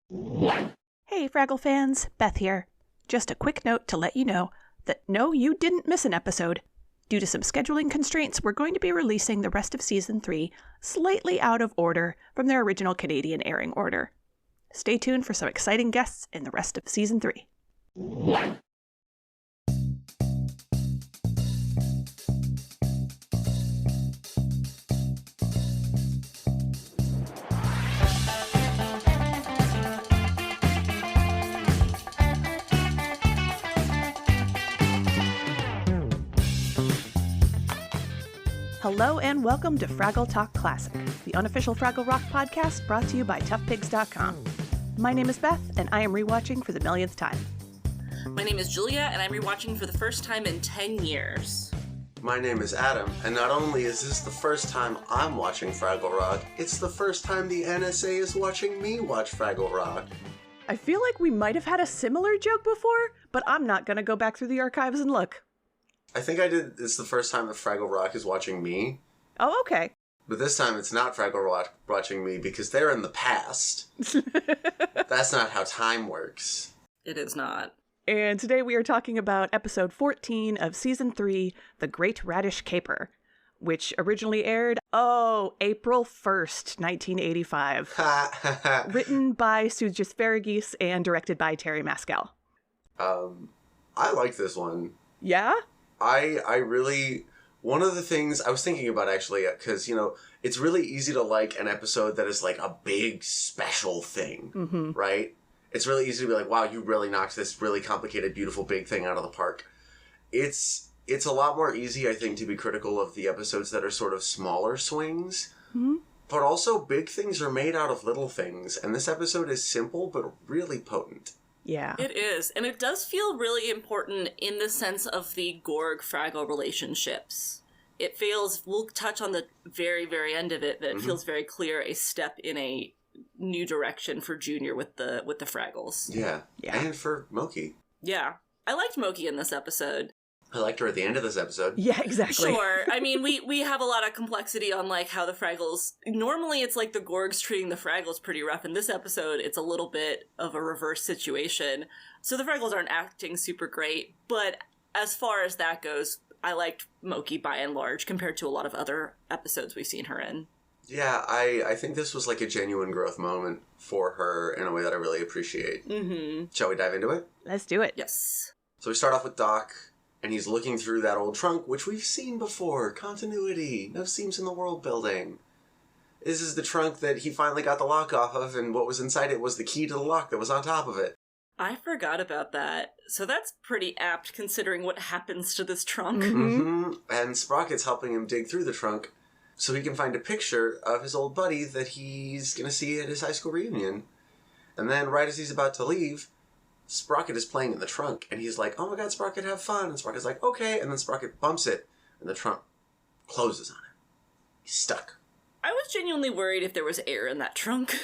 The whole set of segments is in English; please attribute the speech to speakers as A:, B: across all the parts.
A: Hey, Fraggle fans, Beth here. Just a quick note to let you know that no, you didn't miss an episode. Due to some scheduling constraints, we're going to be releasing the rest of Season 3 slightly out of order from their original Canadian airing order. Stay tuned for some exciting guests in the rest of Season 3. Hello and welcome to Fraggle Talk Classic, the unofficial Fraggle Rock podcast brought to you by toughpigs.com. My name is Beth, and I am rewatching for the millionth time.
B: My name is Julia, and I'm rewatching for the first time in 10 years.
C: My name is Adam, and not only is this the first time I'm watching Fraggle Rock, it's the first time the NSA is watching me watch Fraggle Rock.
A: I feel like we might have had a similar joke before, but I'm not going to go back through the archives and look.
C: I think it's the first time that Fraggle Rock is watching me.
A: Oh, okay.
C: But this time it's not Fraggle Rock watching me because they're in the past. That's not how time works.
B: It is not.
A: And today we are talking about episode 14 of season 3, The Great Radish Caper, which originally aired, April 1st, 1985. Written by Sujis Faragis and directed by Terry Maskell.
C: I like this one.
A: Yeah?
C: I really... One of the things I was thinking about, actually, because, it's really easy to like an episode that is like a big special thing, right? It's really easy to be like, wow, you really knocked this really complicated, beautiful, big thing out of the park. It's a lot more easy, I think, to be critical of the episodes that are sort of smaller swings. Mm-hmm. But also, big things are made out of little things, and this episode is simple, but really potent.
A: Yeah.
B: It is, and it does feel really important in the sense of the Gorg-Fraggle relationships. It feels, we'll touch on the very, very end of it, that it feels very clear a step in a new direction for Junior with the Fraggles.
C: Yeah. And for Mokey.
B: Yeah. I liked Mokey in this episode.
C: I liked her at the end of this episode.
A: Yeah, exactly.
B: Sure. I mean, we have a lot of complexity on, like, how the Fraggles... Normally, it's like the Gorgs treating the Fraggles pretty rough. In this episode, it's a little bit of a reverse situation. So the Fraggles aren't acting super great, but as far as that goes, I liked Mokey by and large compared to a lot of other episodes we've seen her in.
C: Yeah, I think this was like a genuine growth moment for her in a way that I really appreciate. Mm-hmm. Shall we dive into it?
A: Let's do it.
B: Yes.
C: So we start off with Doc... And he's looking through that old trunk, which we've seen before. Continuity. No seams in the world building. This is the trunk that he finally got the lock off of, and what was inside it was the key to the lock that was on top of it.
B: I forgot about that. So that's pretty apt, considering what happens to this trunk.
C: Mm-hmm. And Sprocket's helping him dig through the trunk so he can find a picture of his old buddy that he's going to see at his high school reunion. And then, right as he's about to leave... Sprocket is playing in the trunk, and he's like, oh my god, Sprocket, have fun. And Sprocket's like, okay. And then Sprocket bumps it, and the trunk closes on him. He's stuck.
B: I was genuinely worried if there was air in that trunk.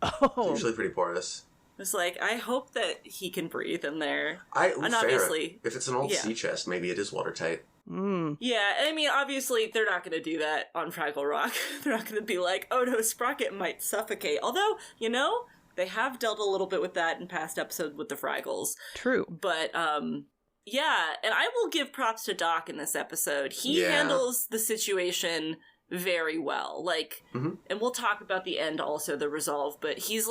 A: Oh.
C: It's usually pretty porous.
B: It's like, I hope that he can breathe in there.
C: And
B: obviously...
C: If it's an old sea chest, maybe it is watertight.
A: Mm.
B: Yeah, I mean, obviously, they're not going to do that on Fraggle Rock. They're not going to be like, oh no, Sprocket might suffocate. Although, they have dealt a little bit with that in past episodes with the Fraggles.
A: True.
B: But, yeah, and I will give props to Doc in this episode. He handles the situation very well. Like, and we'll talk about the end also, the resolve, but he's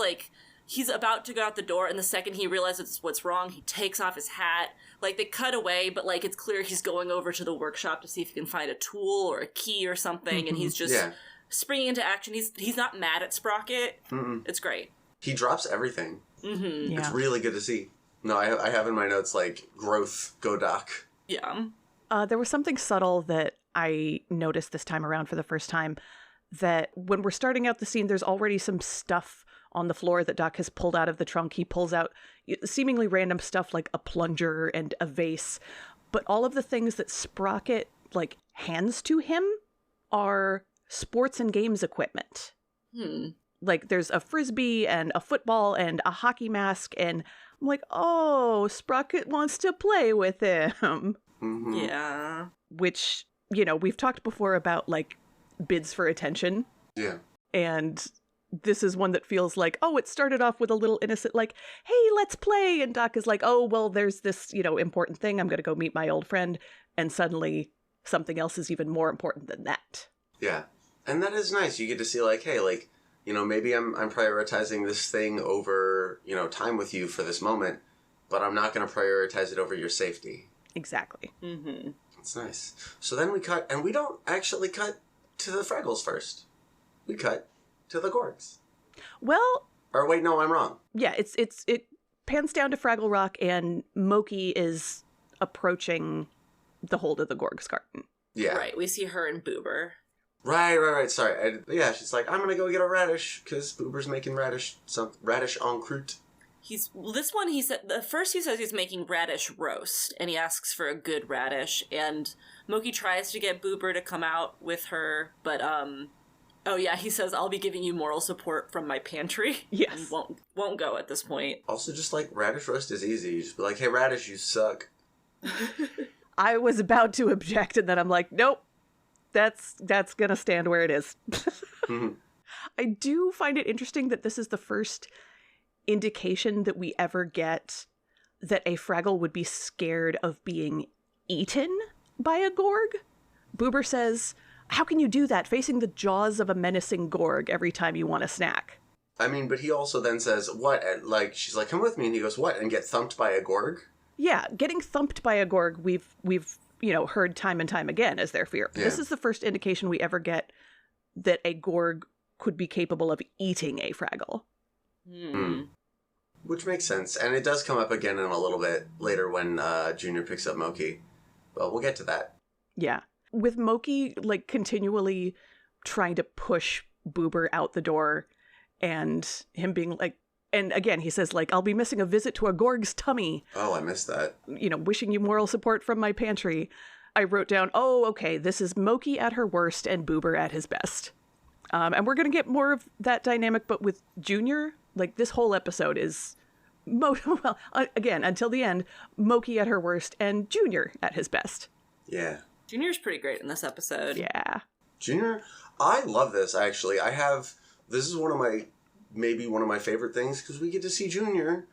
B: about to go out the door, and the second he realizes what's wrong, he takes off his hat. Like, they cut away, but, like, it's clear he's going over to the workshop to see if he can find a tool or a key or something, and he's just springing into action. He's not mad at Sprocket. It's great.
C: He drops everything.
A: Yeah.
C: It's really good to see. No, I have in my notes, like, growth, go Doc.
B: Yeah.
A: There was something subtle that I noticed this time around for the first time, that when we're starting out the scene, there's already some stuff on the floor that Doc has pulled out of the trunk. He pulls out seemingly random stuff like a plunger and a vase, but all of the things that Sprocket, like, hands to him are sports and games equipment. Like, there's a frisbee and a football and a hockey mask, and I'm like, oh, Sprocket wants to play with him.
B: Yeah.
A: Which, we've talked before about, like, bids for attention.
C: Yeah.
A: And this is one that feels like, oh, it started off with a little innocent, like, hey, let's play. And Doc is like, oh, well, there's this, important thing. I'm going to go meet my old friend. And suddenly something else is even more important than that.
C: Yeah. And that is nice. You get to see, like, hey, like, maybe I'm prioritizing this thing over, time with you for this moment, but I'm not going to prioritize it over your safety.
A: Exactly.
B: Mm-hmm.
C: That's nice. So then we cut, and we don't actually cut to the Fraggles first. We cut to the Gorgs.
A: Well...
C: Or wait, no, I'm wrong.
A: Yeah, it pans down to Fraggle Rock, and Mokey is approaching the hold of the Gorgs garden.
C: Yeah.
B: Right, we see her and Boober.
C: Right. Sorry. She's like, I'm going to go get a radish, because Boober's making radish en croute.
B: First he says he's making radish roast, and he asks for a good radish, and Mokey tries to get Boober to come out with her, but, he says, I'll be giving you moral support from my pantry.
A: Yes.
B: And won't go at this point.
C: Also, just like, radish roast is easy. You just be like, hey, radish, you suck.
A: I was about to object, and then I'm like, nope, that's gonna stand where it is.
C: Mm-hmm.
A: I do find it interesting that this is the first indication that we ever get that a Fraggle would be scared of being eaten by a Gorg. Boober says, how can you do that facing the jaws of a menacing Gorg every time you want a snack?
C: I mean, but he also then says, what? And, like, she's like, come with me. And he goes, what? And get thumped by a Gorg?
A: Yeah, getting thumped by a Gorg, we've heard time and time again as their fear. Yeah. This is the first indication we ever get that a Gorg could be capable of eating a Fraggle.
C: Which makes sense. And it does come up again in a little bit later when Junior picks up Mokey. But we'll get to that.
A: Yeah. With Mokey, like, continually trying to push Boober out the door and him being like, and again, he says, like, I'll be missing a visit to a Gorg's tummy.
C: Oh, I missed that.
A: Wishing you moral support from my pantry. I wrote down, oh, okay, this is Mokey at her worst and Boober at his best. And we're going to get more of that dynamic, but with Junior, like, this whole episode is, again, until the end, Mokey at her worst and Junior at his best.
C: Yeah.
B: Junior's pretty great in this episode.
A: Yeah.
C: Junior, I love this, actually. This is maybe one of my favorite things, because we get to see Junior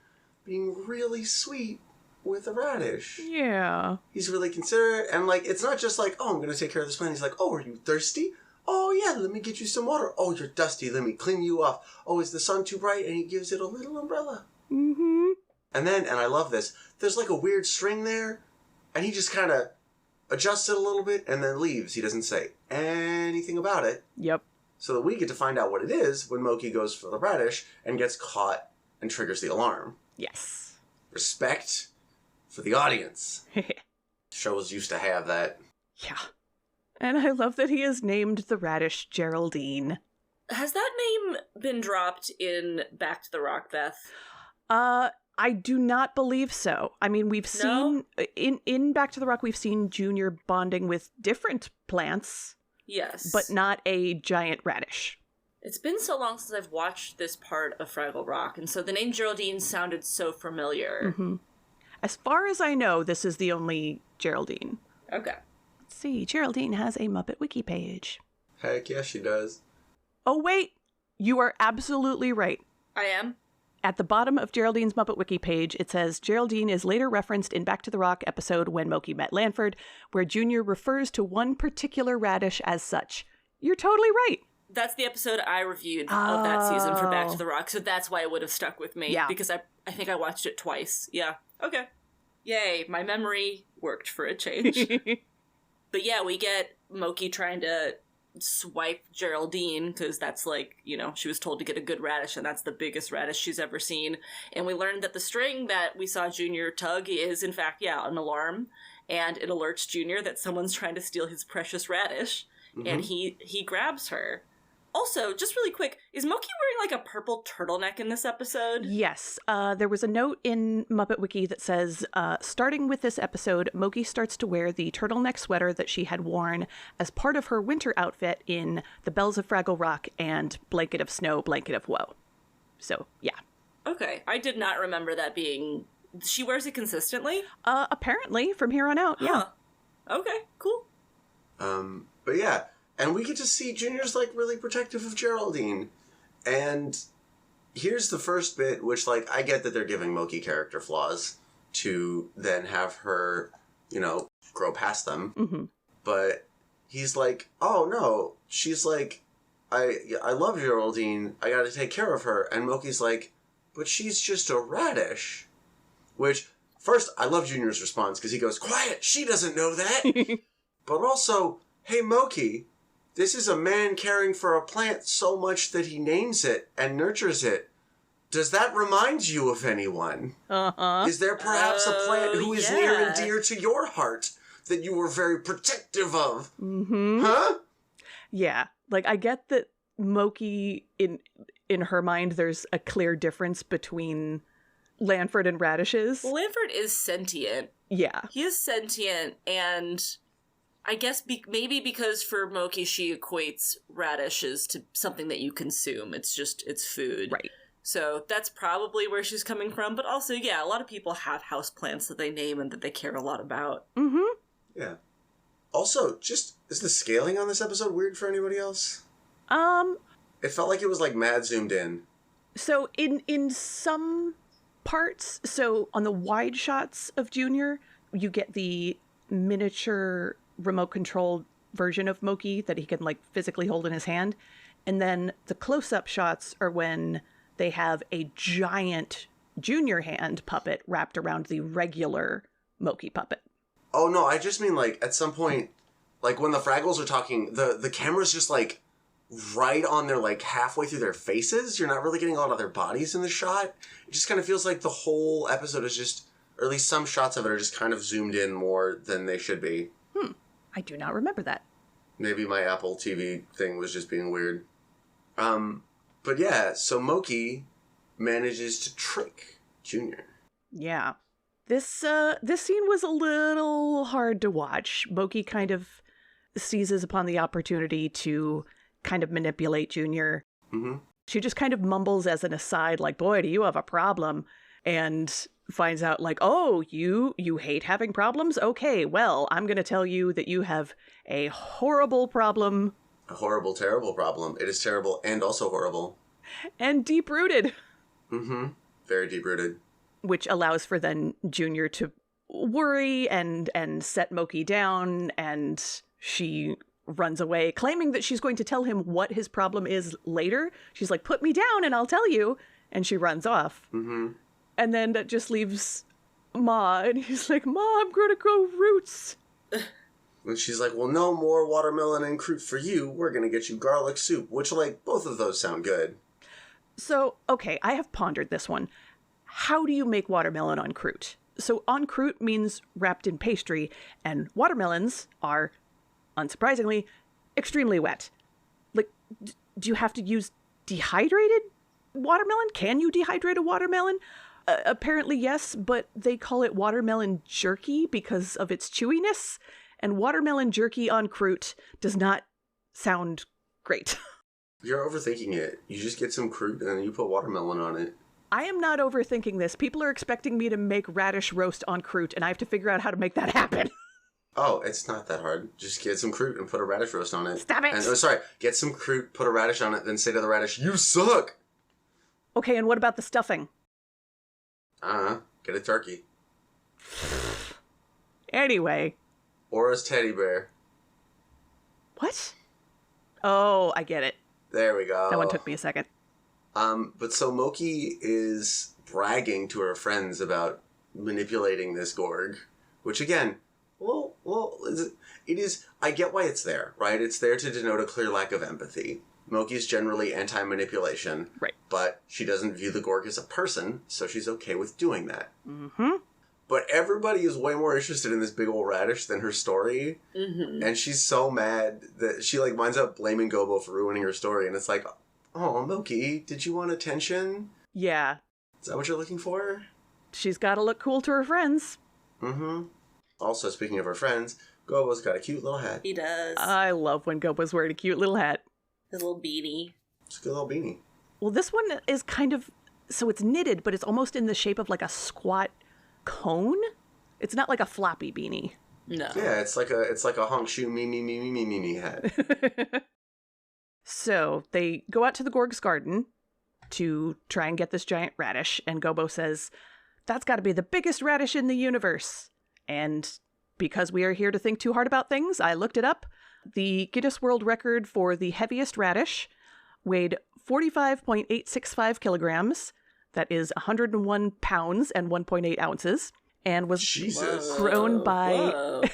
C: being really sweet with a radish.
A: Yeah.
C: He's really considerate, and, like, it's not just like, oh, I'm going to take care of this plant. He's like, oh, are you thirsty? Oh, yeah, let me get you some water. Oh, you're dusty. Let me clean you off. Oh, is the sun too bright? And he gives it a little umbrella.
A: Mm-hmm.
C: And I love this, there's, like, a weird string there, and he just kind of adjusts it a little bit and then leaves. He doesn't say anything about it.
A: Yep.
C: So that we get to find out what it is when Mokey goes for the radish and gets caught and triggers the alarm.
A: Yes.
C: Respect for the audience. Shows used to have that.
A: Yeah. And I love that he has named the radish Geraldine.
B: Has that name been dropped in Back to the Rock, Beth?
A: I do not believe so. I mean, we've seen, in Back to the Rock, we've seen Junior bonding with different plants.
B: Yes.
A: But not a giant radish.
B: It's been so long since I've watched this part of Fraggle Rock, and so the name Geraldine sounded so familiar.
A: Mm-hmm. As far as I know, this is the only Geraldine.
B: Okay.
A: Let's see, Geraldine has a Muppet Wiki page.
C: Heck yeah, she does.
A: Oh, wait. You are absolutely right.
B: I am?
A: At the bottom of Geraldine's Muppet Wiki page, it says, Geraldine is later referenced in Back to the Rock episode When Mokey Met Lanford, where Junior refers to one particular radish as such. You're totally right.
B: That's the episode I reviewed of that season for Back to the Rock, so that's why it would have stuck with me.
A: Yeah.
B: Because I think I watched it twice. Yeah. Okay. Yay, my memory worked for a change. But yeah, we get Mokey trying to swipe Geraldine, because that's like, she was told to get a good radish, and that's the biggest radish she's ever seen. And we learned that the string that we saw Junior tug is, in fact, an alarm, and it alerts Junior that someone's trying to steal his precious radish, and he grabs her. Also, just really quick, is Mokey wearing like a purple turtleneck in this episode?
A: Yes. There was a note in Muppet Wiki that says, starting with this episode, Mokey starts to wear the turtleneck sweater that she had worn as part of her winter outfit in The Bells of Fraggle Rock and Blanket of Snow, Blanket of Woe. So, yeah.
B: Okay. I did not remember that being... She wears it consistently?
A: Apparently, from here on out, yeah.
B: Huh. Okay, cool.
C: But yeah... And we get to see Junior's, like, really protective of Geraldine. And here's the first bit, which, like, I get that they're giving Mokey character flaws to then have her, you know, grow past them.
A: Mm-hmm.
C: But he's like, oh, no. She's like, I love Geraldine. I gotta take care of her. And Mokey's like, but she's just a radish. Which, first, I love Junior's response, because he goes, quiet, she doesn't know that. But also, hey, Mokey, this is a man caring for a plant so much that he names it and nurtures it. Does that remind you of anyone?
A: Uh-huh.
C: Is there perhaps a plant who is near and dear to your heart that you were very protective of?
A: Mm-hmm.
C: Huh?
A: Yeah. Like, I get that Mokey, in her mind, there's a clear difference between Lanford and radishes.
B: Well, Lanford is sentient.
A: Yeah.
B: He is sentient, and I guess maybe because for Mokey she equates radishes to something that you consume. It's food.
A: Right.
B: So that's probably where she's coming from. But also, yeah, a lot of people have houseplants that they name and that they care a lot about.
A: Mm-hmm.
C: Yeah. Also, is the scaling on this episode weird for anybody else? It felt like it was, like, mad zoomed in.
A: So in some parts, so on the wide shots of Junior, you get the miniature remote controlled version of Mokey that he can, like, physically hold in his hand. And then the close-up shots are when they have a giant Junior hand puppet wrapped around the regular Mokey puppet.
C: Oh, no, I just mean, like, at some point, like, when the Fraggles are talking, the camera's just, like, right on their, like, halfway through their faces. You're not really getting a lot of their bodies in the shot. It just kind of feels like the whole episode is just, or at least some shots of it are just kind of zoomed in more than they should be.
A: I do not remember that.
C: Maybe my Apple TV thing was just being weird. But yeah, so Mokey manages to trick Junior.
A: Yeah. This scene was a little hard to watch. Mokey kind of seizes upon the opportunity to kind of manipulate Junior.
C: Mm-hmm.
A: She just kind of mumbles as an aside, like, boy, do you have a problem? And finds out, like, oh, you hate having problems? Okay, well, I'm going to tell you that you have a horrible problem.
C: A horrible, terrible problem. It is terrible and also horrible.
A: And deep-rooted.
C: Mm-hmm. Very deep-rooted.
A: Which allows for then Junior to worry and set Mokey down, and she runs away, claiming that she's going to tell him what his problem is later. She's like, put me down and I'll tell you. And she runs off.
C: Mm-hmm.
A: And then that just leaves Ma, and he's like, Ma, I'm going to grow roots.
C: And she's like, well, no more watermelon and croute for you. We're going to get you garlic soup, which, like, both of those sound good.
A: So, okay, I have pondered this one. How do you make watermelon en croute? So en croute means wrapped in pastry, and watermelons are, unsurprisingly, extremely wet. Like, do you have to use dehydrated watermelon? Can you dehydrate a watermelon? Apparently yes, but they call it watermelon jerky because of its chewiness, and watermelon jerky en croute does not sound great.
C: You're overthinking it. You just get some croute and then you put watermelon on it.
A: I am not overthinking this. People are expecting me to make radish roast en croute, and I have to figure out how to make that happen.
C: Oh, it's not that hard. Just get some croute and put a radish roast on it.
A: Stop it!
C: And, get some croute, put a radish on it, then say to the radish, you suck!
A: Okay, and what about the stuffing?
C: Get a turkey.
A: Anyway.
C: Or a teddy bear.
A: What? Oh, I get it.
C: There we go.
A: That one took me a second.
C: But so Mokey is bragging to her friends about manipulating this Gorg, which again, it is, I get why it's there, right? It's there to denote a clear lack of empathy. Mokey's generally anti-manipulation.
A: Right.
C: But she doesn't view the Gorg as a person, so she's okay with doing that.
A: Mm-hmm.
C: But everybody is way more interested in this big old radish than her story.
B: Mm-hmm.
C: And she's so mad that she, like, winds up blaming Gobo for ruining her story. And it's like, oh, Mokey, did you want attention?
A: Yeah.
C: Is that what you're looking for?
A: She's got to look cool to her friends.
C: Mm-hmm. Also, speaking of her friends, Gobo's got a cute little hat.
B: He does.
A: I love when Gobo's wearing a cute little hat.
B: His little beanie.
C: It's a good little beanie.
A: Well, this one is kind of, so it's knitted, but it's almost in the shape of like a squat cone. It's not like a floppy beanie.
B: No.
C: Yeah, it's like a honk shoe me hat.
A: So they go out to the Gorgs' garden, to try and get this giant radish, and Gobo says, "That's got to be the biggest radish in the universe." And because we are here to think too hard about things, I looked it up. The Guinness World Record for the heaviest radish weighed 45.865 kilograms. That is 101 pounds and 1.8 ounces. And was grown by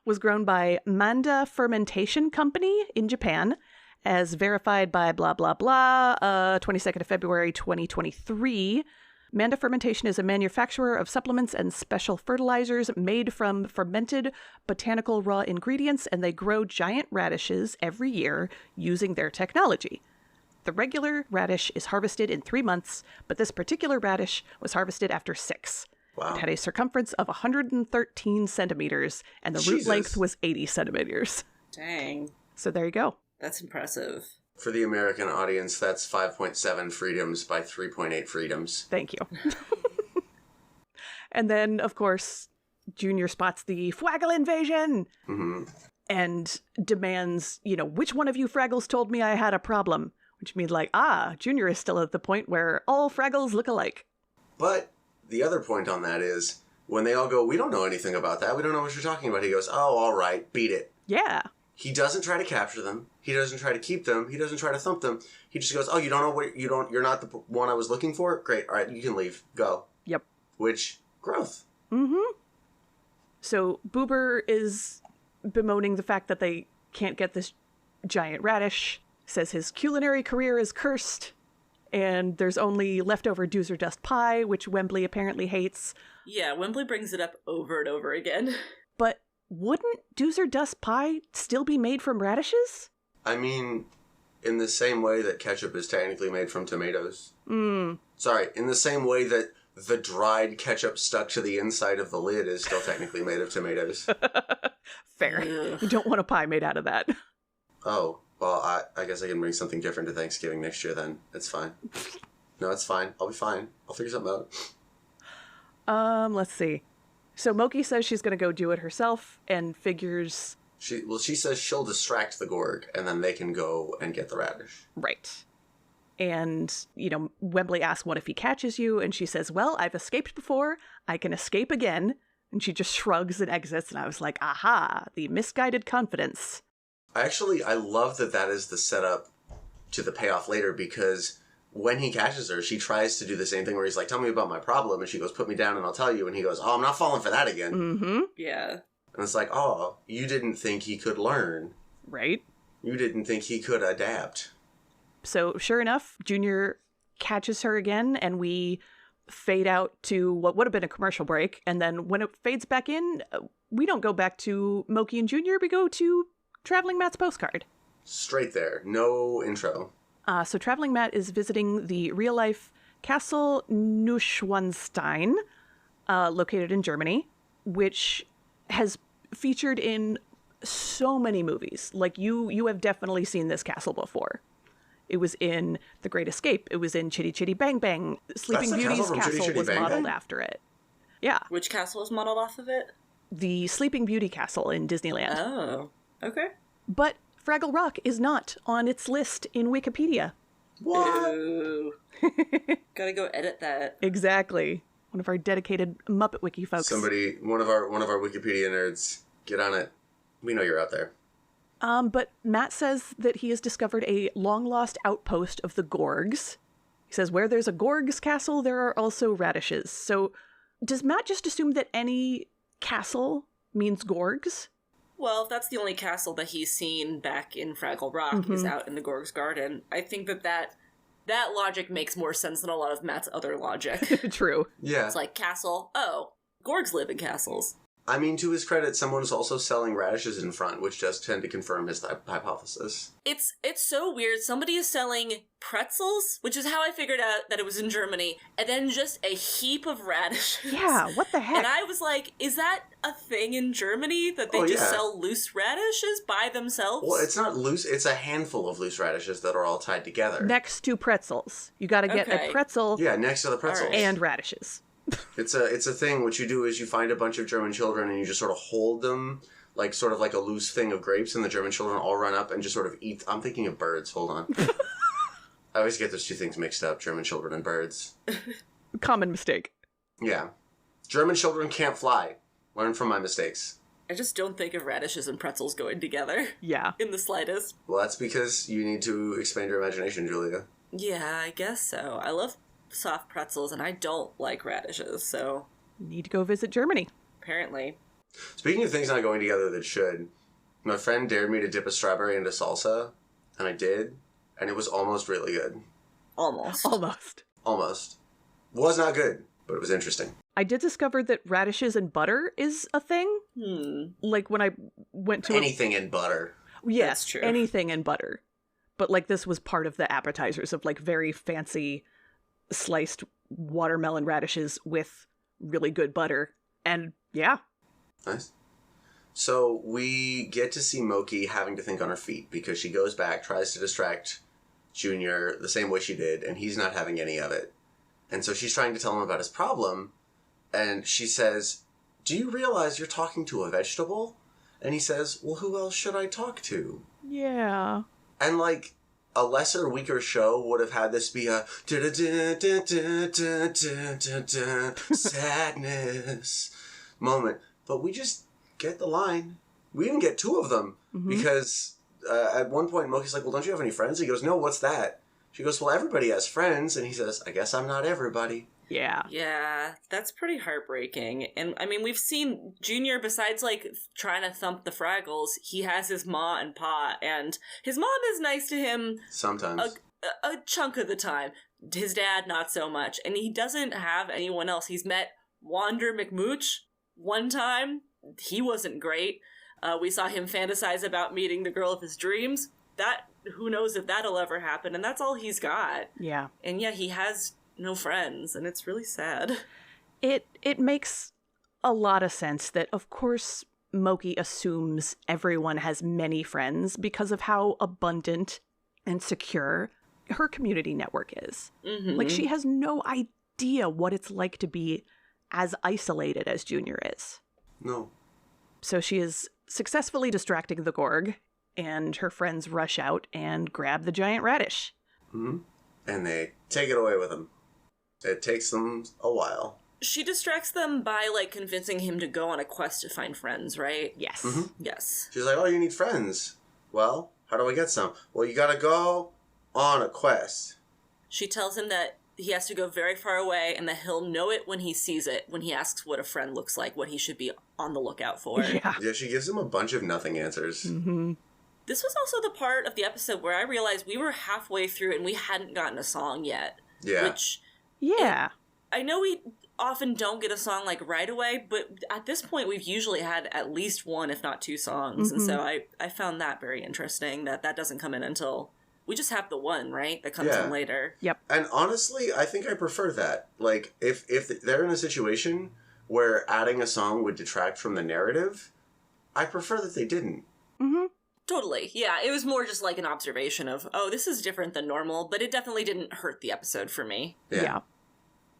A: was grown by Manda Fermentation Company in Japan, as verified by blah blah blah. 22nd of February 2023. Manda Fermentation is a manufacturer of supplements and special fertilizers made from fermented botanical raw ingredients, and they grow giant radishes every year using their technology. The regular radish is harvested in 3 months, but this particular radish was harvested after 6. Wow. It had a circumference of 113 centimeters, and the root length was 80 centimeters.
B: Dang.
A: So there you go.
B: That's impressive.
C: For the American audience, that's 5.7 freedoms by 3.8 freedoms.
A: Thank you. And then, of course, Junior spots the Fraggle invasion and demands, which one of you Fraggles told me I had a problem? Which means Junior is still at the point where all Fraggles look alike.
C: But the other point on that is, when they all go, we don't know anything about that, we don't know what you're talking about, he goes, oh, all right, beat it.
A: Yeah.
C: He doesn't try to capture them. He doesn't try to keep them. He doesn't try to thump them. He just goes, oh, you don't know what, you're not the one I was looking for? Great, all right, you can leave. Go.
A: Yep.
C: Which, growth.
A: Mm-hmm. So Boober is bemoaning the fact that they can't get this giant radish, says his culinary career is cursed, and there's only leftover Doozer Dust pie, which Wembley apparently hates.
B: Yeah, Wembley brings it up over and over again.
A: But wouldn't Doozer Dust pie still be made from radishes?
C: I mean, in the same way that ketchup is technically made from tomatoes. Sorry, in the same way that the dried ketchup stuck to the inside of the lid is still technically made of tomatoes.
A: Fair. You don't want a pie made out of that.
C: Oh, well, I guess I can bring something different to Thanksgiving next year then. It's fine. No, it's fine. I'll be fine. I'll figure something out.
A: Let's see. So Mokey says she's going to go do it herself and figures...
C: She says she'll distract the Gorg and then they can go and get the radish.
A: Right. And, Wembley asks, what if he catches you? And she says, well, I've escaped before. I can escape again. And she just shrugs and exits. And I was like, aha, the misguided confidence.
C: I love that is the setup to the payoff later, because when he catches her, she tries to do the same thing where he's like, tell me about my problem. And she goes, put me down and I'll tell you. And he goes, oh, I'm not falling for that again.
A: Mm-hmm.
B: Yeah.
C: And it's like, oh, you didn't think he could learn.
A: Right.
C: You didn't think he could adapt.
A: So sure enough, Junior catches her again, and we fade out to what would have been a commercial break. And then when it fades back in, we don't go back to Mokey and Junior. We go to Traveling Matt's postcard.
C: Straight there. No intro.
A: So Traveling Matt is visiting the real-life Castle Neuschwanstein, located in Germany, which has featured in so many movies. Like, you have definitely seen this castle before. It was in The Great Escape. It was in Chitty Chitty Bang Bang. Sleeping Beauty's castle was modeled after it. Yeah.
B: Which castle was modeled off of it?
A: The Sleeping Beauty castle in Disneyland.
B: Oh, okay.
A: But Fraggle Rock is not on its list in Wikipedia.
C: What?
B: Ooh. Gotta go edit that.
A: Exactly. One of our dedicated Muppet Wiki folks.
C: Somebody, one of our Wikipedia nerds, get on it. We know you're out there.
A: But Matt says that he has discovered a long-lost outpost of the Gorgs. He says, where there's a Gorgs castle, there are also radishes. So does Matt just assume that any castle means Gorgs?
B: Well, if that's the only castle that he's seen back in Fraggle Rock is out in the Gorgs Garden, I think that logic makes more sense than a lot of Matt's other logic.
A: True.
C: Yeah.
B: It's like, castle, oh, Gorgs live in castles.
C: I mean, to his credit, someone's also selling radishes in front, which does tend to confirm his hypothesis.
B: It's so weird. Somebody is selling pretzels, which is how I figured out that it was in Germany, and then just a heap of radishes.
A: Yeah, what the heck?
B: And I was like, is that a thing in Germany, that they sell loose radishes by themselves?
C: Well, it's not loose. It's a handful of loose radishes that are all tied together.
A: Next to pretzels. You gotta get a pretzel.
C: Yeah, next to the pretzels.
B: Right.
A: And radishes.
C: It's a thing. What you do is you find a bunch of German children and you just sort of hold them like sort of like a loose thing of grapes, and the German children all run up and just sort of eat. I'm thinking of birds. Hold on. I always get those two things mixed up, German children and birds.
A: Common mistake.
C: Yeah. German children can't fly. Learn from my mistakes.
B: I just don't think of radishes and pretzels going together.
A: Yeah.
B: In the slightest.
C: Well, that's because you need to expand your imagination, Julia.
B: Yeah, I guess so. I love soft pretzels, and I don't like radishes, so...
A: Need to go visit Germany.
B: Apparently.
C: Speaking of things not going together that should, my friend dared me to dip a strawberry into salsa, and I did, and it was almost really good.
B: Almost.
C: Almost. Was not good, but it was interesting.
A: I did discover that radishes and butter is a thing. Like when I went to
C: anything in butter.
A: Yes,
B: that's true.
A: Anything in butter. But like this was part of the appetizers of like very fancy sliced watermelon radishes with really good butter. And yeah.
C: Nice. So we get to see Mokey having to think on her feet because she goes back, tries to distract Junior the same way she did, and he's not having any of it. And so she's trying to tell him about his problem, and she says, "Do you realize you're talking to a vegetable?" And he says, "Well, who else should I talk to?"
A: Yeah.
C: And like a lesser, weaker show would have had this be a sadness moment. But we just get the line. We even get two of them because at one point Mokey's like, "Well, don't you have any friends?" He goes, "No, what's that?" She goes, "Well, everybody has friends." And he says, "I guess I'm not everybody."
A: Yeah.
B: Yeah, that's pretty heartbreaking. And I mean, we've seen Junior, besides like trying to thump the Fraggles, he has his ma and pa, and his mom is nice to him
C: sometimes.
B: A chunk of the time. His dad, not so much. And he doesn't have anyone else. He's met Wander McMooch one time. He wasn't great. We saw him fantasize about meeting the girl of his dreams. That, who knows if that'll ever happen, and that's all he's got.
A: Yeah.
B: And yet he has no friends, and it's really sad.
A: It makes a lot of sense that, of course, Mokey assumes everyone has many friends because of how abundant and secure her community network is. Like, she has no idea what it's like to be as isolated as Junior is.
C: No.
A: So she is successfully distracting the Gorg, and her friends rush out and grab the giant radish.
C: And they take it away with them. It takes them a while.
B: She distracts them by, like, convincing him to go on a quest to find friends, right?
A: Yes.
B: Yes.
C: She's like, "Oh, you need friends. Well, how do I get some?" "Well, you gotta go on a quest."
B: She tells him that he has to go very far away and that he'll know it when he sees it, when he asks what a friend looks like, what he should be on the lookout for.
C: Yeah, she gives him a bunch of nothing answers.
B: This was also the part of the episode where I realized we were halfway through and we hadn't gotten a song yet.
C: Yeah.
B: Which...
A: Yeah.
B: I know we often don't get a song, like, right away, but at this point we've usually had at least one, if not two songs. And so I found that very interesting, that doesn't come in until... We just have the one, right? That comes in later.
A: Yep.
C: And honestly, I think I prefer that. Like, if they're in a situation where adding a song would detract from the narrative, I prefer that they didn't.
B: Totally. Yeah, it was more just like an observation of, oh, this is different than normal, but it definitely didn't hurt the episode for me.
A: Yeah.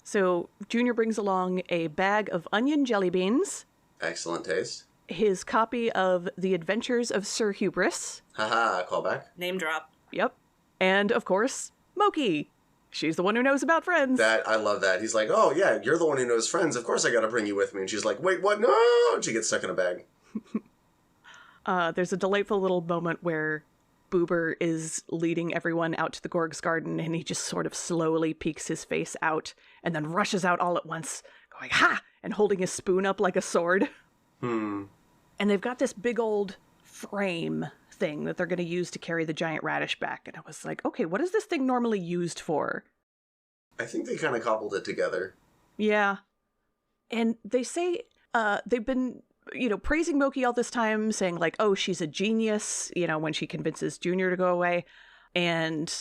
A: So Junior brings along a bag of onion jelly beans.
C: Excellent taste.
A: His copy of The Adventures of Sir Hubris.
C: Haha, callback.
B: Name drop.
A: Yep. And, of course, Mokey. She's the one who knows about friends.
C: I love that. He's like, "Oh, yeah, you're the one who knows friends. Of course I gotta bring you with me." And she's like, "Wait, what? No!" And she gets stuck in a bag.
A: There's a delightful little moment where Boober is leading everyone out to the Gorg's garden, and he just sort of slowly peeks his face out and then rushes out all at once, going, "Ha!" and holding his spoon up like a sword. And they've got this big old frame thing that they're going to use to carry the giant radish back. And I was like, okay, what is this thing normally used for?
C: I think they kind of cobbled it together.
A: Yeah. And they say they've been, praising Mokey all this time, saying like, oh, she's a genius, when she convinces Junior to go away. And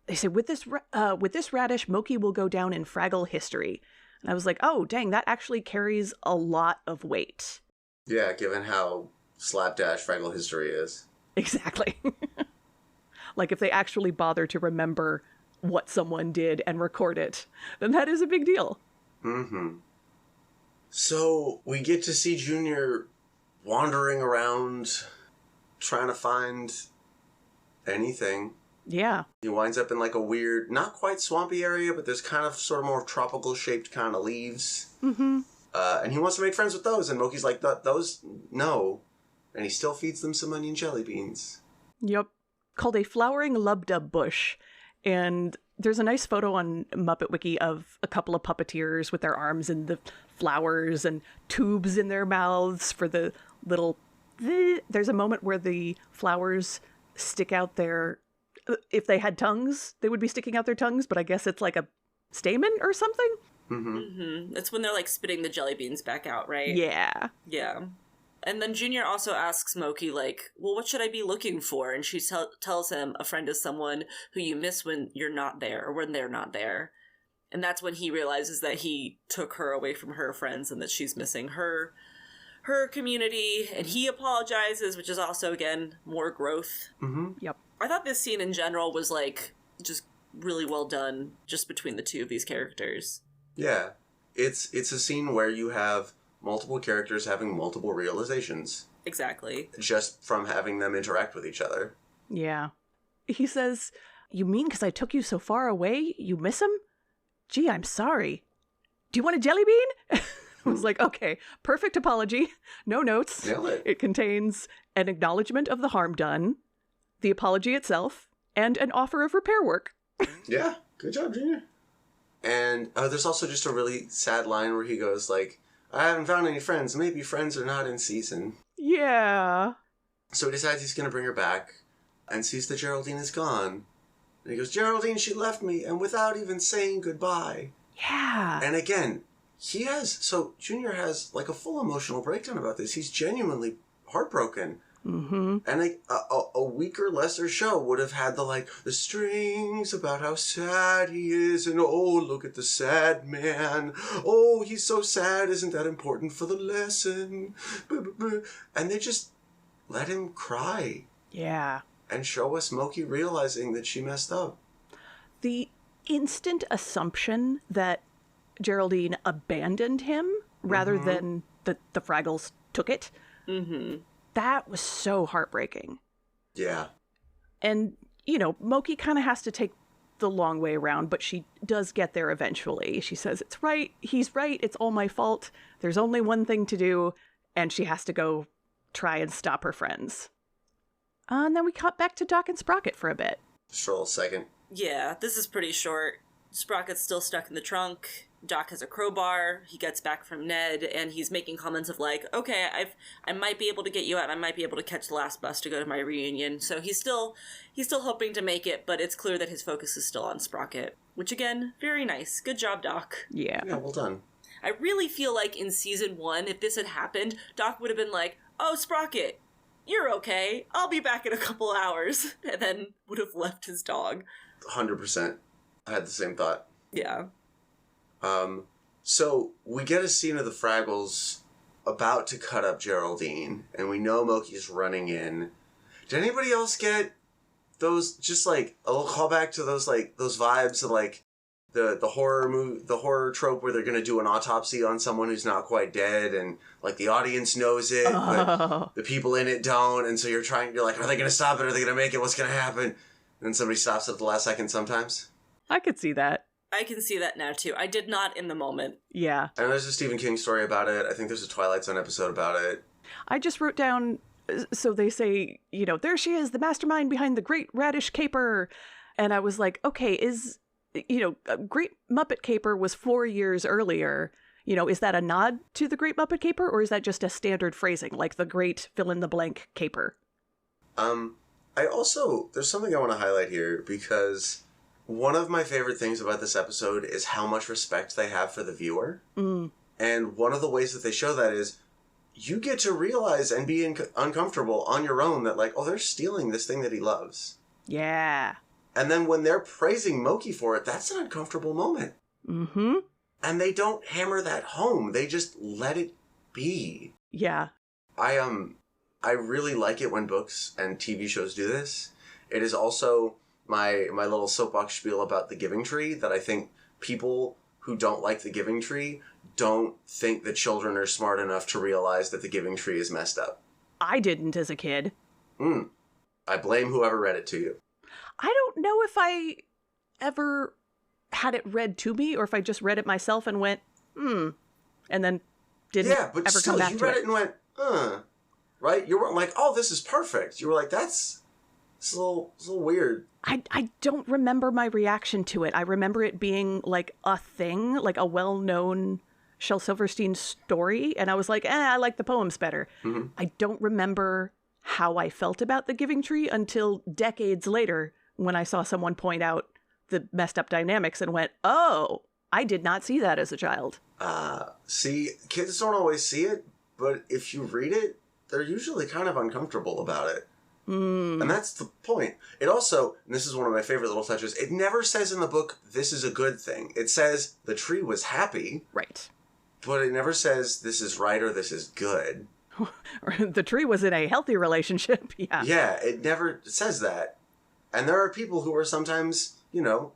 A: they say, with this radish, Mokey will go down in Fraggle history. And I was like, oh, dang, that actually carries a lot of weight.
C: Yeah, given how slapdash Fraggle history is.
A: Exactly. Like, if they actually bother to remember what someone did and record it, then that is a big deal.
C: So, we get to see Junior wandering around, trying to find anything.
A: Yeah.
C: He winds up in like a weird, not quite swampy area, but there's kind of sort of more tropical shaped kind of leaves.
A: Mm-hmm.
C: And he wants to make friends with those, and Mokey's like, those, no. And he still feeds them some onion jelly beans.
A: Yep. Called a flowering lubdub bush. And there's a nice photo on Muppet Wiki of a couple of puppeteers with their arms in the flowers and tubes in their mouths for the little... There's a moment where the flowers stick out their... If they had tongues, they would be sticking out their tongues, but I guess it's like a stamen or something?
C: Mm-hmm.
B: Mm-hmm. It's when they're, like, spitting the jelly beans back out, right?
A: Yeah.
B: Yeah. And then Junior also asks Mokey, like, well, what should I be looking for? And she tells him a friend is someone who you miss when you're not there, or when they're not there. And that's when he realizes that he took her away from her friends and that she's missing her community. And he apologizes, which is also, again, more growth.
C: Mm-hmm.
A: Yep.
B: I thought this scene in general was, like, just really well done just between the two of these characters.
C: Yeah. It's a scene where you have multiple characters having multiple realizations.
B: Exactly.
C: Just from having them interact with each other.
A: Yeah. He says, you mean because I took you so far away, you miss him? Gee, I'm sorry. Do you want a jelly bean? I was like, okay, perfect apology. No notes.
C: Nailed it.
A: It contains an acknowledgement of the harm done, the apology itself, and an offer of repair work.
C: Yeah. Good job, Junior. And there's also just a really sad line where he goes, like, I haven't found any friends. Maybe friends are not in season.
A: Yeah.
C: So he decides he's going to bring her back and sees that Geraldine is gone. And he goes, Geraldine, she left me, and without even saying goodbye.
A: Yeah.
C: And again, Junior has like a full emotional breakdown about this. He's genuinely heartbroken.
A: Mm-hmm.
C: And a weaker, lesser show would have had the strings about how sad he is, and oh, look at the sad man. Oh, he's so sad, isn't that important for the lesson? And they just let him cry.
A: Yeah.
C: And show us Mokey realizing that she messed up.
A: The instant assumption that Geraldine abandoned him rather than the Fraggles took it.
B: Mm-hmm.
A: That was so heartbreaking.
C: Yeah.
A: And, Mokey kind of has to take the long way around, but she does get there eventually. She says, it's right, he's right, it's all my fault. There's only one thing to do, and she has to go try and stop her friends. And then we cut back to Doc and Sprocket for a bit.
C: Stroll a second.
B: Yeah, this is pretty short. Sprocket's still stuck in the trunk. Doc has a crowbar. He gets back from Ned, and he's making comments of like, okay, I might be able to get you out. I might be able to catch the last bus to go to my reunion. So he's still hoping to make it, but it's clear that his focus is still on Sprocket. Which, again, very nice. Good job, Doc.
A: Yeah.
C: Yeah, well done.
B: I really feel like in season 1, if this had happened, Doc would have been like, oh, Sprocket, you're okay. I'll be back in a couple hours. And then would have left his dog.
C: 100%. I had the same thought.
B: Yeah.
C: So we get a scene of the Fraggles about to cut up Geraldine, and we know Mokey's running in. Did anybody else get those, just like a little callback to those vibes of like the horror movie, the horror trope where they're going to do an autopsy on someone who's not quite dead, and like the audience knows it, but the people in it don't, and so you're like, are they going to stop it? Are they going to make it? What's going to happen? And then somebody stops it at the last second sometimes.
A: I could see that.
B: I can see that now, too. I did not in the moment.
A: Yeah.
C: And there's a Stephen King story about it. I think there's a Twilight Zone episode about it.
A: I just wrote down, so they say, there she is, the mastermind behind the Great Radish Caper. And I was like, okay, Great Muppet Caper was 4 years earlier. Is that a nod to the Great Muppet Caper, or is that just a standard phrasing, like the Great fill-in-the-blank caper?
C: There's something I want to highlight here, because one of my favorite things about this episode is how much respect they have for the viewer.
A: Mm.
C: And one of the ways that they show that is you get to realize and be uncomfortable on your own that like, oh, they're stealing this thing that he loves.
A: Yeah.
C: And then when they're praising Mokey for it, that's an uncomfortable moment.
A: Mm-hmm.
C: And they don't hammer that home. They just let it be.
A: Yeah.
C: I really like it when books and TV shows do this. It is also my little soapbox spiel about the Giving Tree, that I think people who don't like the Giving Tree don't think that children are smart enough to realize that the Giving Tree is messed up.
A: I didn't as a kid.
C: I blame whoever read it to you.
A: I don't know if I ever had it read to me or if I just read it myself and went, and then didn't
C: but
A: ever
C: still,
A: come back
C: you
A: to
C: read
A: it.
C: it and went, right? You weren't like, oh, this is perfect. You were like, it's a little weird.
A: I don't remember my reaction to it. I remember it being like a thing, like a well-known Shel Silverstein story, and I was like, I like the poems better.
C: Mm-hmm.
A: I don't remember how I felt about the Giving Tree until decades later when I saw someone point out the messed up dynamics and went, oh, I did not see that as a child.
C: See, kids don't always see it, but if you read it, they're usually kind of uncomfortable about it. And that's the point. It also, and this is one of my favorite little touches, it never says in the book, this is a good thing. It says the tree was happy.
A: Right.
C: But it never says this is right or this is good.
A: Or the tree was in a healthy relationship. Yeah.
C: Yeah, it never says that. And there are people who are sometimes,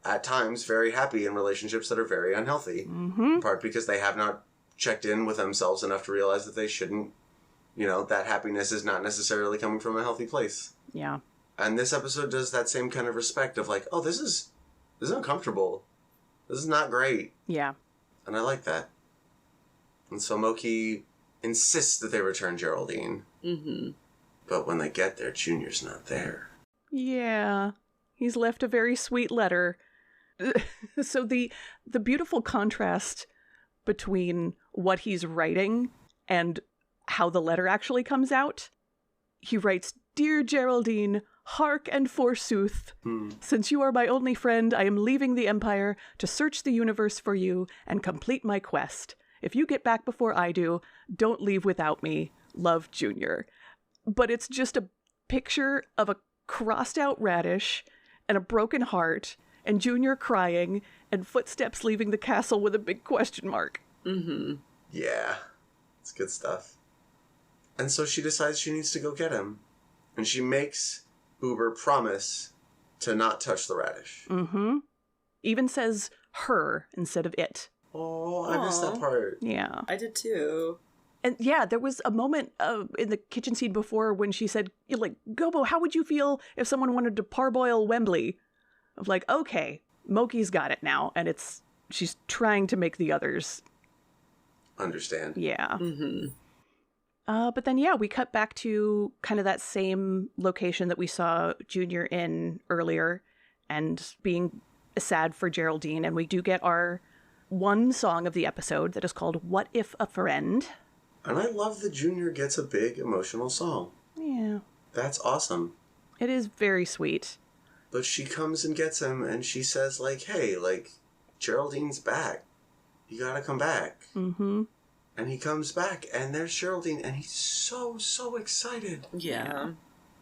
C: at times very happy in relationships that are very unhealthy.
A: Mm-hmm.
C: In part because they have not checked in with themselves enough to realize that they shouldn't, that happiness is not necessarily coming from a healthy place.
A: Yeah.
C: And this episode does that same kind of respect of like, oh, this is uncomfortable. This is not great.
A: Yeah.
C: And I like that. And so Mokey insists that they return Geraldine.
B: Mm-hmm.
C: But when they get there, Junior's not there.
A: Yeah. He's left a very sweet letter. So the beautiful contrast between what he's writing and how the letter actually comes out. He writes, "Dear Geraldine, hark and forsooth. Since you are my only friend, I am leaving the Empire to search the universe for you and complete my quest. If you get back before I do, don't leave without me. Love, Junior." But it's just a picture of a crossed out Radish and a broken heart and Junior crying and footsteps leaving the castle with a big question mark.
B: Mm-hmm.
C: Yeah. It's good stuff. And so she decides she needs to go get him. And she makes Boober promise to not touch the radish.
A: Mm-hmm. Even says her instead of it.
C: Oh, I missed that part.
A: Yeah.
B: I did too.
A: And yeah, there was a moment in the kitchen scene before when she said, like, Gobo, how would you feel if someone wanted to parboil Wembley? Of like, okay, Mokey's got it now. And she's trying to make the others
C: understand.
A: Yeah.
B: Mm-hmm.
A: But then, yeah, we cut back to kind of that same location that we saw Junior in earlier and being sad for Geraldine. And we do get our one song of the episode that is called What If a Friend?
C: And I love that Junior gets a big emotional song.
A: Yeah.
C: That's awesome.
A: It is very sweet.
C: But she comes and gets him and she says, like, hey, like, Geraldine's back. You gotta come back.
A: Mm-hmm.
C: And he comes back, and there's Geraldine, and he's so, so excited.
B: Yeah.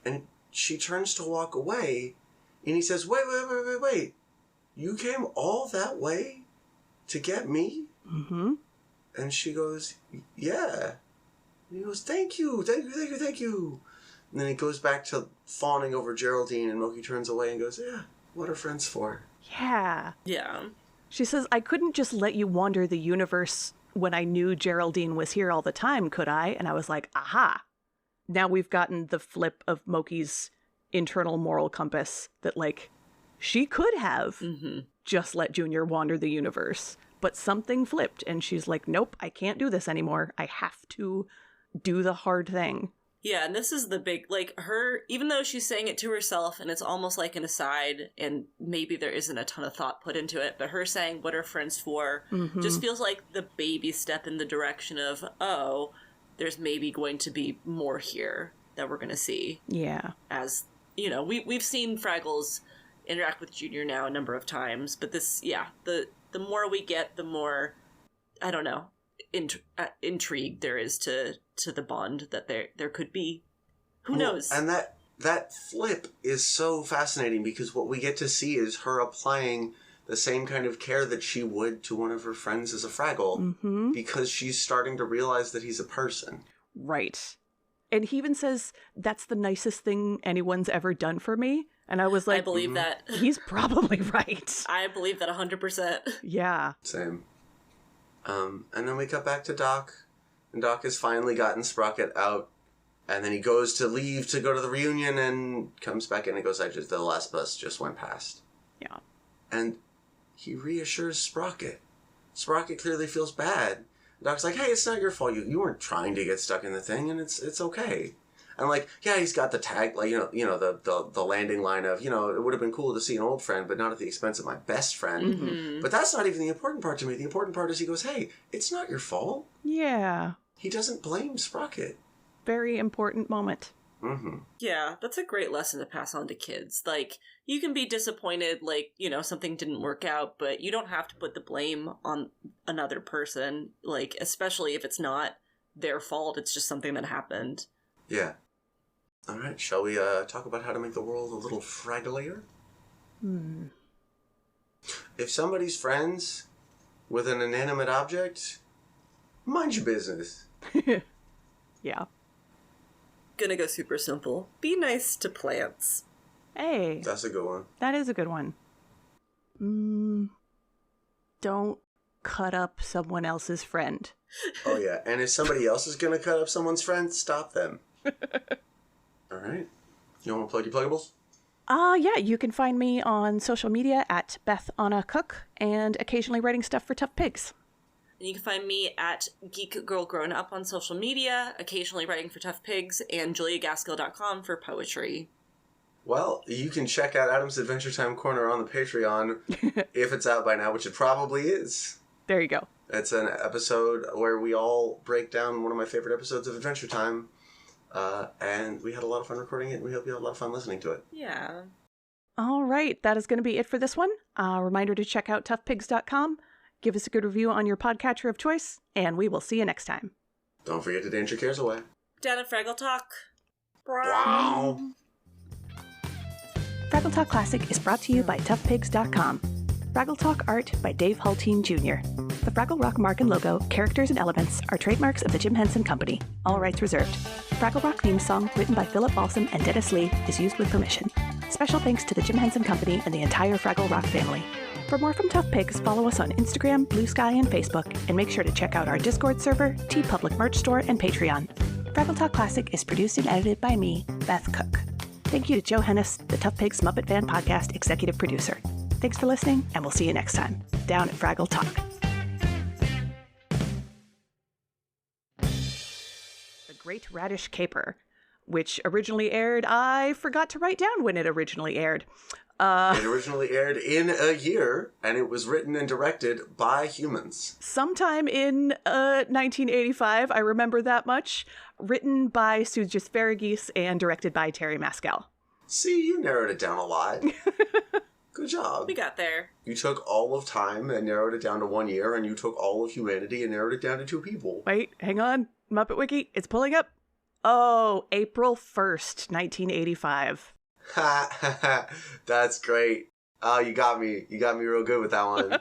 C: And she turns to walk away, and he says, wait. You came all that way to get me?
A: Mm-hmm.
C: And she goes, yeah. And he goes, thank you. And then he goes back to fawning over Geraldine, and Mokey turns away and goes, yeah, what are friends for?
A: Yeah.
B: Yeah.
A: She says, I couldn't just let you wander the universe when I knew Geraldine was here all the time, could I? And I was like, aha. Now we've gotten the flip of Mokey's internal moral compass that, like, she could have just let Junior wander the universe. But something flipped, and she's like, nope, I can't do this anymore. I have to do the hard thing.
B: Yeah, and this is the big, like, her, even though she's saying it to herself, and it's almost like an aside, and maybe there isn't a ton of thought put into it, but her saying, what are friends for, just feels like the baby step in the direction of, oh, there's maybe going to be more here that we're going to see.
A: Yeah.
B: As, we've seen Fraggles interact with Junior now a number of times, but this, yeah, the more we get, the more, I don't know, intrigue there is to the bond that there could be. Who knows?
C: And that flip is so fascinating because what we get to see is her applying the same kind of care that she would to one of her friends as a Fraggle because she's starting to realize that he's a person.
A: Right. And he even says, that's the nicest thing anyone's ever done for me. And I was like,
B: I believe that.
A: He's probably right.
B: I believe that 100%.
A: Yeah.
C: Same. And then we cut back to Doc. And Doc has finally gotten Sprocket out And then he goes to leave to go to the reunion and comes back in and goes, the last bus just went past.
A: Yeah. And
C: he reassures Sprocket. Sprocket clearly feels bad. Doc's like, hey, it's not your fault. You weren't trying to get stuck in the thing, and it's okay. And like, yeah, he's got the tag, like, the landing line of, it would have been cool to see an old friend, but not at the expense of my best friend.
B: Mm-hmm.
C: But that's not even the important part to me. The important part is he goes, hey, it's not your fault.
A: Yeah.
C: He doesn't blame Sprocket.
A: Very important moment.
C: Mm-hmm.
B: Yeah, that's a great lesson to pass on to kids. Like, you can be disappointed, like, something didn't work out, but you don't have to put the blame on another person, like, especially if it's not their fault, it's just something that happened.
C: Yeah. All right, shall we talk about how to make the world a little fragglier? If somebody's friends with an inanimate object, mind your business.
A: Yeah.
B: Gonna go super simple. Be nice to plants.
A: Hey.
C: That's a good one.
A: That is a good one. Don't cut up someone else's friend.
C: Oh, yeah. And if somebody else is going to cut up someone's friend, stop them. All right. You want to plug your pluggables?
A: Yeah, you can find me on social media at Beth Anna Cook and occasionally writing stuff for Tough Pigs.
B: And you can find me at Geek Girl Grown Up on social media, occasionally writing for Tough Pigs, and juliagaskill.com for poetry.
C: Well, you can check out Adam's Adventure Time Corner on the Patreon if it's out by now, which it probably is.
A: There you go.
C: It's an episode where we all break down one of my favorite episodes of Adventure Time. And we had a lot of fun recording it, and we hope you had a lot of fun listening to it.
B: Yeah.
A: All right, that is going to be it for this one. Reminder to check out toughpigs.com. Give us a good review on your podcatcher of choice, and we will see you next time.
C: Don't forget to dance your cares away.
B: Down at Fraggle Talk.
C: Wow.
A: Fraggle Talk Classic is brought to you by toughpigs.com. Fraggle Talk art by Dave Hulteen Jr. The Fraggle Rock mark and logo, characters, and elements are trademarks of the Jim Henson Company. All rights reserved. Fraggle Rock theme song, written by Philip Balsam and Dennis Lee, is used with permission. Special thanks to the Jim Henson Company and the entire Fraggle Rock family. For more from Tough Pigs, follow us on Instagram, Blue Sky, and Facebook, and make sure to check out our Discord server, TeePublic merch store, and Patreon. Fraggle Talk Classic is produced and edited by me, Beth Cook. Thank you to Joe Hennis, the Tough Pigs Muppet Fan Podcast executive producer. Thanks for listening, and we'll see you next time, down at Fraggle Talk. The Great Radish Caper, which originally aired, I forgot to write down when it originally aired.
C: It originally aired in a year, and it was written and directed by humans.
A: Sometime in 1985, I remember that much. Written by Sujis Faragis and directed by Terry Maskell.
C: See, you narrowed it down a lot. Good job.
B: We got there.
C: You took all of time and narrowed it down to 1 year, and you took all of humanity and narrowed it down to 2 people.
A: Wait, hang on. Muppet Wiki, it's pulling up. Oh, April 1st, 1985.
C: Ha ha ha. That's great. Oh, you got me. You got me real good with that one.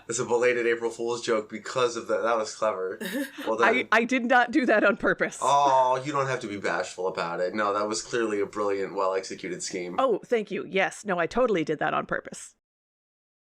C: It's a belated April Fool's joke because of that. That was clever. Well done.
A: I did not do that on purpose.
C: Oh, you don't have to be bashful about it. No, that was clearly a brilliant, well-executed scheme.
A: Oh, thank you. Yes. No, I totally did that on purpose.